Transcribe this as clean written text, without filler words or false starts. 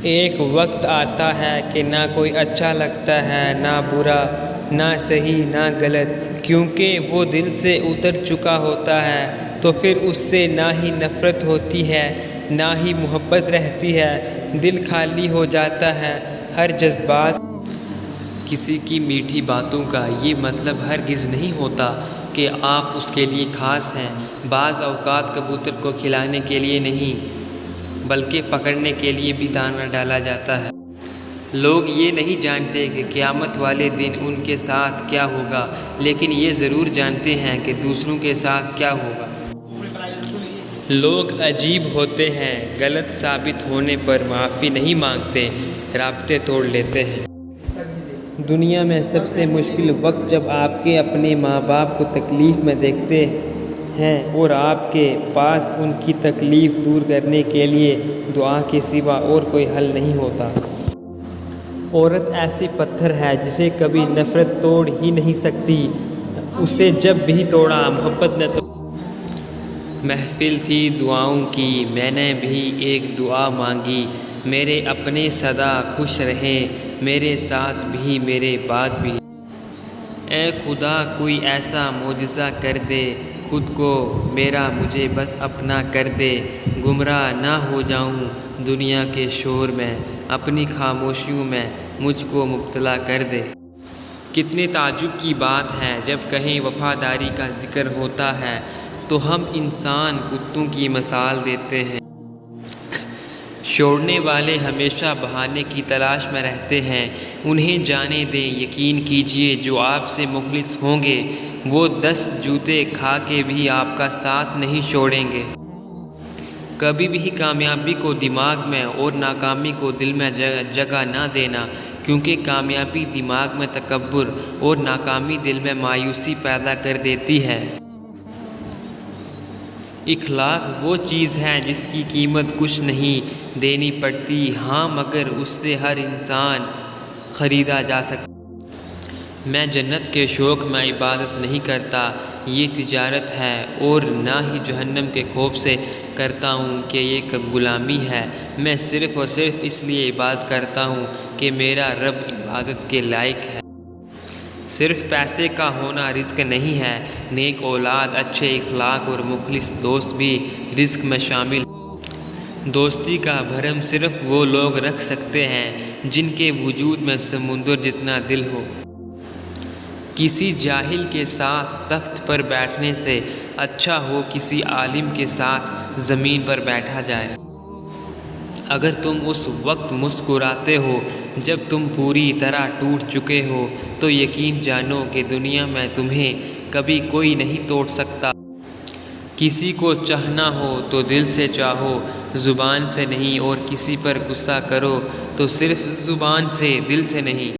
ایک وقت آتا ہے کہ نہ کوئی اچھا لگتا ہے، نہ برا، نہ صحیح نہ غلط، کیونکہ وہ دل سے اتر چکا ہوتا ہے۔ تو پھر اس سے نہ ہی نفرت ہوتی ہے نہ ہی محبت رہتی ہے، دل خالی ہو جاتا ہے ہر جذبات۔ کسی کی میٹھی باتوں کا یہ مطلب ہرگز نہیں ہوتا کہ آپ اس کے لیے خاص ہیں۔ بعض اوقات کبوتر کو کھلانے کے لیے نہیں بلکہ پکڑنے کے لیے بھی دانہ ڈالا جاتا ہے۔ لوگ یہ نہیں جانتے کہ قیامت والے دن ان کے ساتھ کیا ہوگا، لیکن یہ ضرور جانتے ہیں کہ دوسروں کے ساتھ کیا ہوگا۔ لوگ عجیب ہوتے ہیں، غلط ثابت ہونے پر معافی نہیں مانگتے، رابطے توڑ لیتے ہیں۔ دنیا میں سب سے مشکل وقت جب آپ کے اپنے ماں باپ کو تکلیف میں دیکھتے ہیں اور آپ کے پاس ان کی تکلیف دور کرنے کے لیے دعا کے سوا اور کوئی حل نہیں ہوتا۔ عورت ایسی پتھر ہے جسے کبھی نفرت توڑ ہی نہیں سکتی، اسے جب بھی توڑا محبت نے توڑا۔ محفل تھی دعاؤں کی، میں نے بھی ایک دعا مانگی، میرے اپنے سدا خوش رہیں، میرے ساتھ بھی میرے بعد بھی۔ اے خدا کوئی ایسا معجزہ کر دے، خود کو میرا مجھے بس اپنا کر دے، گمراہ نہ ہو جاؤں دنیا کے شور میں، اپنی خاموشیوں میں مجھ کو مبتلا کر دے۔ کتنے تعجب کی بات ہے جب کہیں وفاداری کا ذکر ہوتا ہے تو ہم انسان کتوں کی مثال دیتے ہیں۔ چھوڑنے والے ہمیشہ بہانے کی تلاش میں رہتے ہیں، انہیں جانے دیں، یقین کیجیے جو آپ سے مخلص ہوں گے وہ 10 جوتے کھا کے بھی آپ کا ساتھ نہیں چھوڑیں گے۔ کبھی بھی کامیابی کو دماغ میں اور ناکامی کو دل میں جگہ نہ دینا، کیونکہ کامیابی دماغ میں تکبر اور ناکامی دل میں مایوسی پیدا کر دیتی ہے۔ اخلاق وہ چیز ہے جس کی قیمت کچھ نہیں دینی پڑتی، ہاں مگر اس سے ہر انسان خریدا جا سکتا۔ میں جنت کے شوق میں عبادت نہیں کرتا، یہ تجارت ہے، اور نہ ہی جہنم کے خوف سے کرتا ہوں کہ یہ غلامی ہے۔ میں صرف اور صرف اس لیے عبادت کرتا ہوں کہ میرا رب عبادت کے لائق ہے۔ صرف پیسے کا ہونا رزق نہیں ہے، نیک اولاد، اچھے اخلاق اور مخلص دوست بھی رزق میں شامل ہیں۔ دوستی کا بھرم صرف وہ لوگ رکھ سکتے ہیں جن کے وجود میں سمندر جتنا دل ہو۔ کسی جاہل کے ساتھ تخت پر بیٹھنے سے اچھا ہو کسی عالم کے ساتھ زمین پر بیٹھا جائے۔ اگر تم اس وقت مسکراتے ہو جب تم پوری طرح ٹوٹ چکے ہو تو یقین جانو کہ دنیا میں تمہیں کبھی کوئی نہیں توڑ سکتا۔ کسی کو چاہنا ہو تو دل سے چاہو، زبان سے نہیں، اور کسی پر غصہ کرو تو صرف زبان سے، دل سے نہیں۔